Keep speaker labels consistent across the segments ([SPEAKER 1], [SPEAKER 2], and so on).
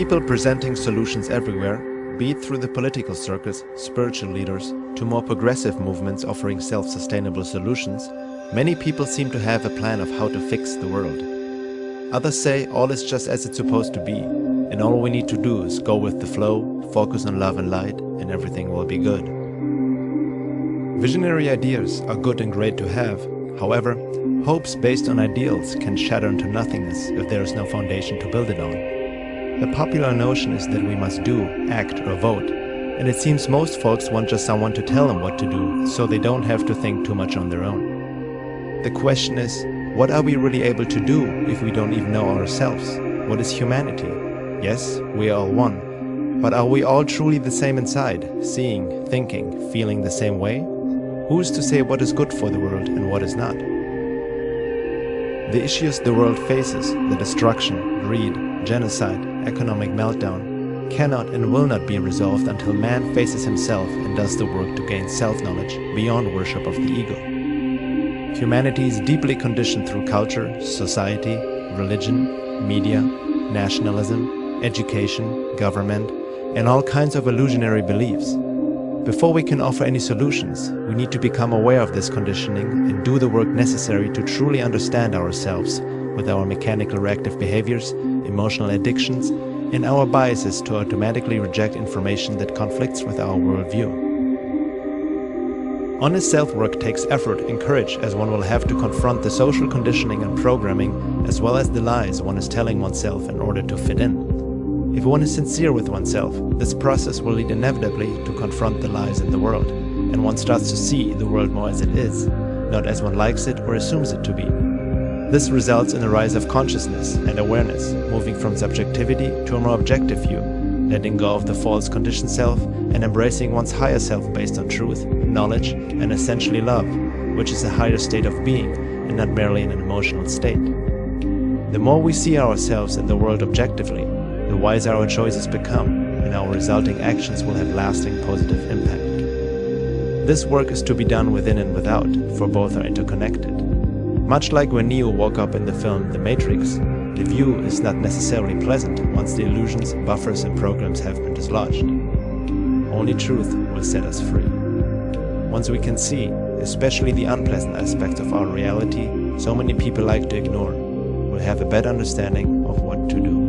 [SPEAKER 1] people presenting solutions everywhere, be it through the political circles, spiritual leaders, to more progressive movements offering self-sustainable solutions, many people seem to have a plan of how to fix the world. Others say all is just as it's supposed to be, and all we need to do is go with the flow, focus on love and light, and everything will be good. Visionary ideas are good and great to have. However, hopes based on ideals can shatter into nothingness if there is no foundation to build it on. The popular notion is that we must do, act, or vote, and it seems most folks want just someone to tell them what to do, so they don't have to think too much on their own. The question is, what are we really able to do if we don't even know ourselves? What is humanity? Yes, we are all one, but are we all truly the same inside, seeing, thinking, feeling the same way? Who is to say what is good for the world and what is not? The issues the world faces, the destruction, greed, genocide, economic meltdown, cannot and will not be resolved until man faces himself and does the work to gain self-knowledge beyond worship of the ego. Humanity is deeply conditioned through culture, society, religion, media, nationalism, education, government, and all kinds of illusionary beliefs. Before we can offer any solutions, we need to become aware of this conditioning and do the work necessary to truly understand ourselves with our mechanical reactive behaviors, emotional addictions, and our biases to automatically reject information that conflicts with our worldview. Honest self-work takes effort and courage, as one will have to confront the social conditioning and programming as well as the lies one is telling oneself in order to fit in. If one is sincere with oneself, this process will lead inevitably to confront the lies in the world, and one starts to see the world more as it is, not as one likes it or assumes it to be. This results in a rise of consciousness and awareness, moving from subjectivity to a more objective view, letting go of the false conditioned self and embracing one's higher self based on truth, knowledge, and essentially love, which is a higher state of being and not merely an emotional state. The more we see ourselves and the world objectively, the wiser our choices become, and our resulting actions will have lasting positive impact. This work is to be done within and without, for both are interconnected. Much like when Neo woke up in the film The Matrix, the view is not necessarily pleasant once the illusions, buffers, and programs have been dislodged. Only truth will set us free. Once we can see, especially the unpleasant aspects of our reality so many people like to ignore, we'll have a better understanding of what to do.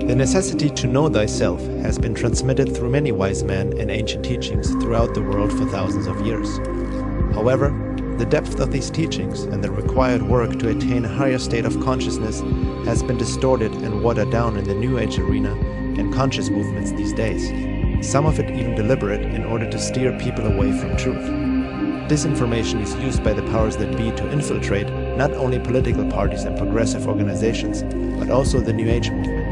[SPEAKER 1] The necessity to know thyself has been transmitted through many wise men and ancient teachings throughout the world for thousands of years. However, the depth of these teachings and the required work to attain a higher state of consciousness has been distorted and watered down in the New Age arena and conscious movements these days, some of it even deliberate in order to steer people away from truth. Disinformation is used by the powers that be to infiltrate not only political parties and progressive organizations, but also the New Age movement.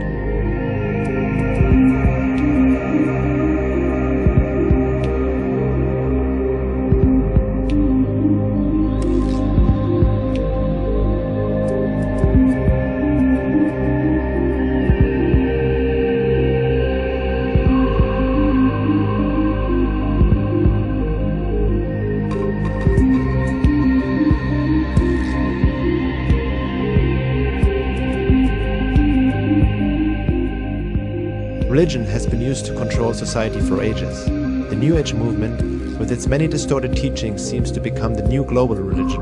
[SPEAKER 1] Religion has been used to control society for ages. The New Age movement, with its many distorted teachings, seems to become the new global religion,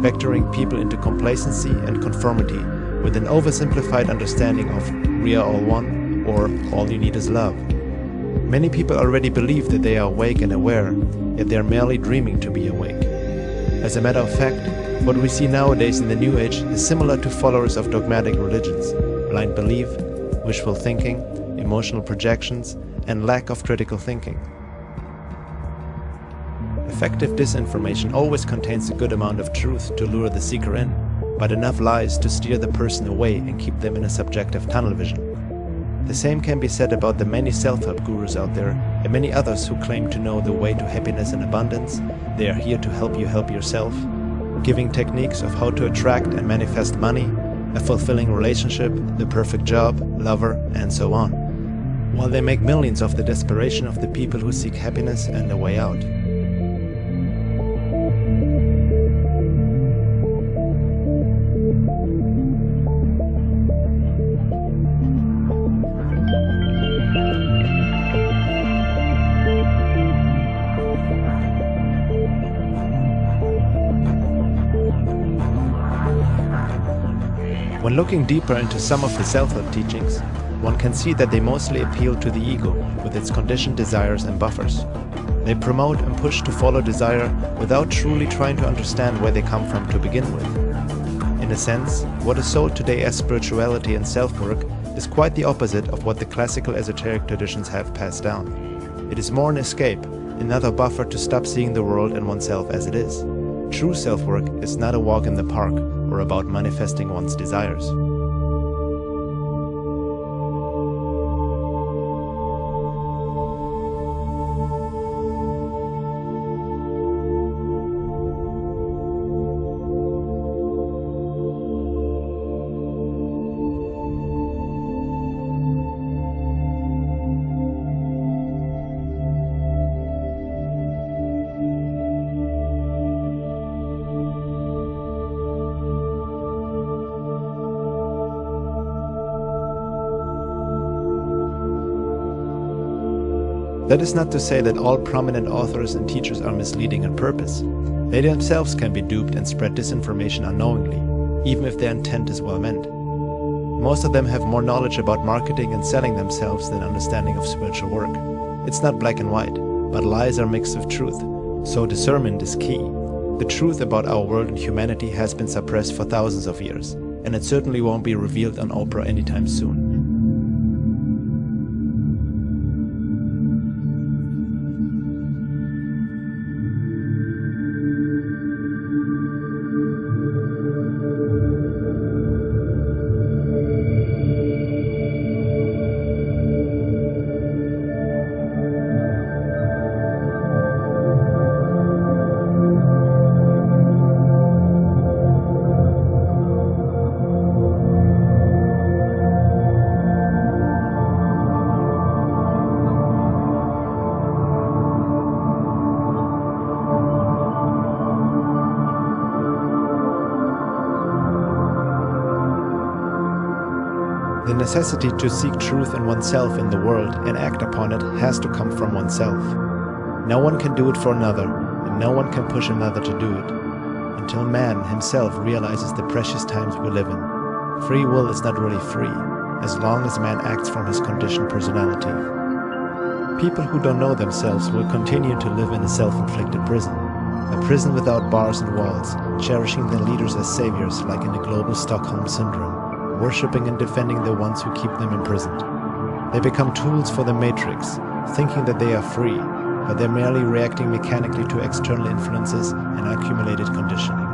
[SPEAKER 1] vectoring people into complacency and conformity with an oversimplified understanding of "we are all one" or "all you need is love." Many people already believe that they are awake and aware, yet they are merely dreaming to be awake. As a matter of fact, what we see nowadays in the New Age is similar to followers of dogmatic religions: blind belief, wishful thinking, emotional projections, and lack of critical thinking. Effective disinformation always contains a good amount of truth to lure the seeker in, but enough lies to steer the person away and keep them in a subjective tunnel vision. The same can be said about the many self-help gurus out there and many others who claim to know the way to happiness and abundance. They are here to help you help yourself, giving techniques of how to attract and manifest money, a fulfilling relationship, the perfect job, lover, and so on. while they make millions of the desperation of the people who seek happiness and a way out. When looking deeper into some of the self-help teachings, one can see that they mostly appeal to the ego with its conditioned desires and buffers. They promote and push to follow desire without truly trying to understand where they come from to begin with. In a sense, what is sold today as spirituality and self-work is quite the opposite of what the classical esoteric traditions have passed down. It is more an escape, another buffer to stop seeing the world and oneself as it is. True self-work is not a walk in the park or about manifesting one's desires. That is not to say that all prominent authors and teachers are misleading on purpose. They themselves can be duped and spread disinformation unknowingly, even if their intent is well meant. Most of them have more knowledge about marketing and selling themselves than understanding of spiritual work. It's not black and white, but lies are mixed with truth, so discernment is key. The truth about our world and humanity has been suppressed for thousands of years, and it certainly won't be revealed on Oprah anytime soon. The necessity to seek truth in oneself in the world and act upon it has to come from oneself. No one can do it for another, and no one can push another to do it, until man himself realizes the precious times we live in. Free will is not really free, as long as man acts from his conditioned personality. People who don't know themselves will continue to live in a self-inflicted prison, a prison without bars and walls, cherishing their leaders as saviors like in the global Stockholm Syndrome, worshipping and defending the ones who keep them imprisoned. They become tools for the matrix, thinking that they are free, but they're merely reacting mechanically to external influences and accumulated conditioning.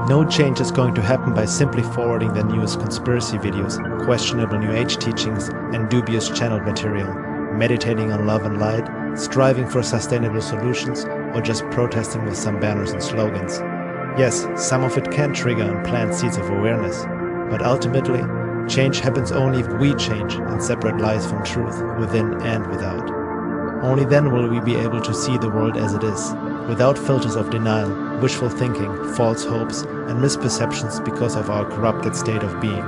[SPEAKER 1] No change is going to happen by simply forwarding the newest conspiracy videos, questionable New Age teachings, and dubious channeled material, meditating on love and light, striving for sustainable solutions, or just protesting with some banners and slogans. Yes, some of it can trigger and plant seeds of awareness, but ultimately, change happens only if we change and separate lies from truth, within and without. Only then will we be able to see the world as it is, without filters of denial, wishful thinking, false hopes, and misperceptions because of our corrupted state of being.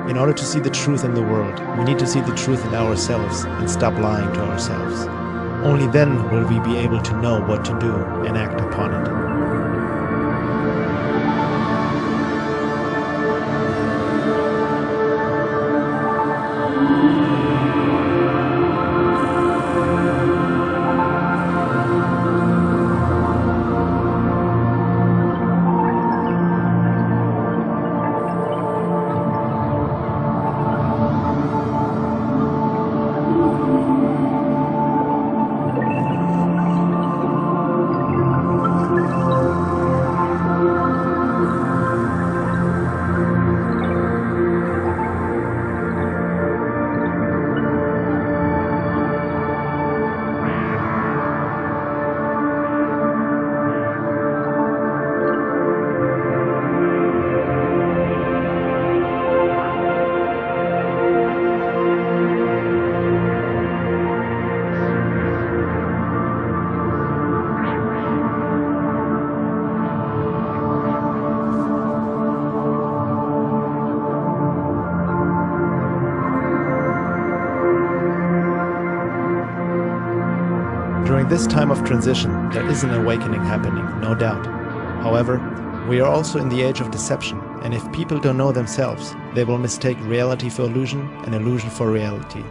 [SPEAKER 1] In order to see the truth in the world, we need to see the truth in ourselves and stop lying to ourselves. Only then will we be able to know what to do and act upon it. During this time of transition, there is an awakening happening, no doubt. However, we are also in the age of deception, and if people don't know themselves, they will mistake reality for illusion and illusion for reality.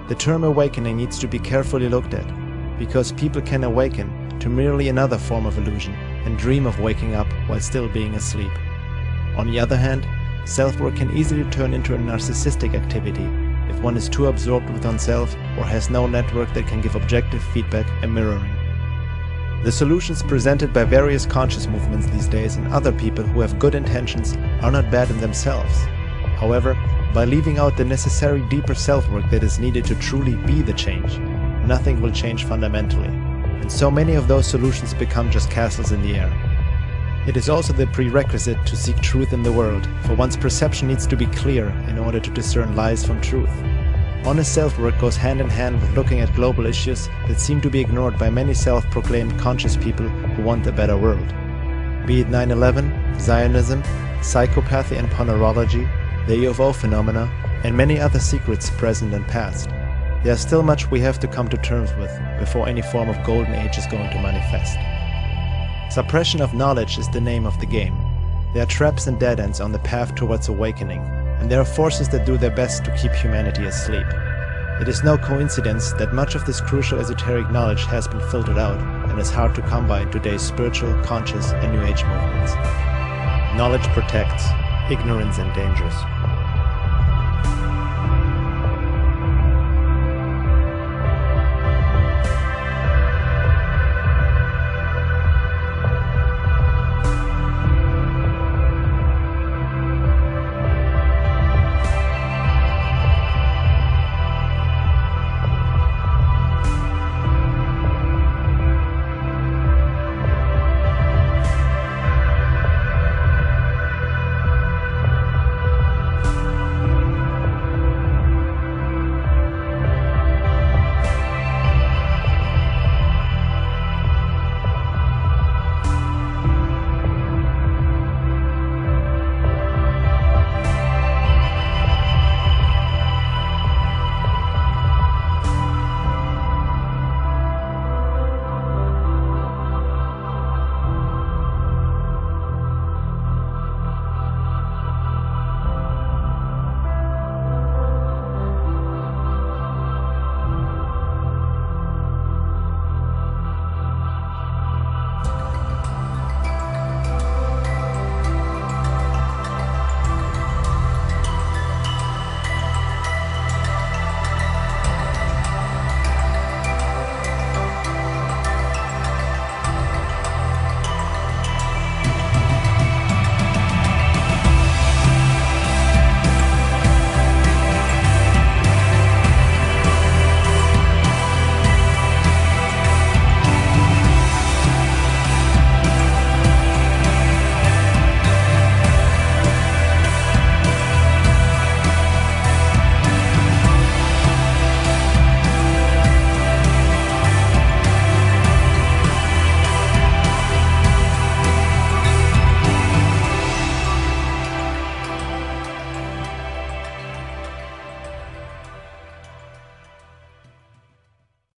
[SPEAKER 1] The term awakening needs to be carefully looked at, because people can awaken to merely another form of illusion and dream of waking up while still being asleep. On the other hand, self-work can easily turn into a narcissistic activity if one is too absorbed with oneself or has no network that can give objective feedback and mirroring. The solutions presented by various conscious movements these days and other people who have good intentions are not bad in themselves. However, by leaving out the necessary deeper self-work that is needed to truly be the change, nothing will change fundamentally, and so many of those solutions become just castles in the air. It is also the prerequisite to seek truth in the world, for one's perception needs to be clear in order to discern lies from truth. Honest self-work goes hand in hand with looking at global issues that seem to be ignored by many self-proclaimed conscious people who want a better world. Be it 9/11, Zionism, psychopathy and pornology, the UFO phenomena, and many other secrets present and past. There is still much we have to come to terms with before any form of golden age is going to manifest. Suppression of knowledge is the name of the game. There are traps and dead ends on the path towards awakening, and there are forces that do their best to keep humanity asleep. It is no coincidence that much of this crucial esoteric knowledge has been filtered out and is hard to come by in today's spiritual, conscious, and New Age movements. Knowledge protects, ignorance endangers.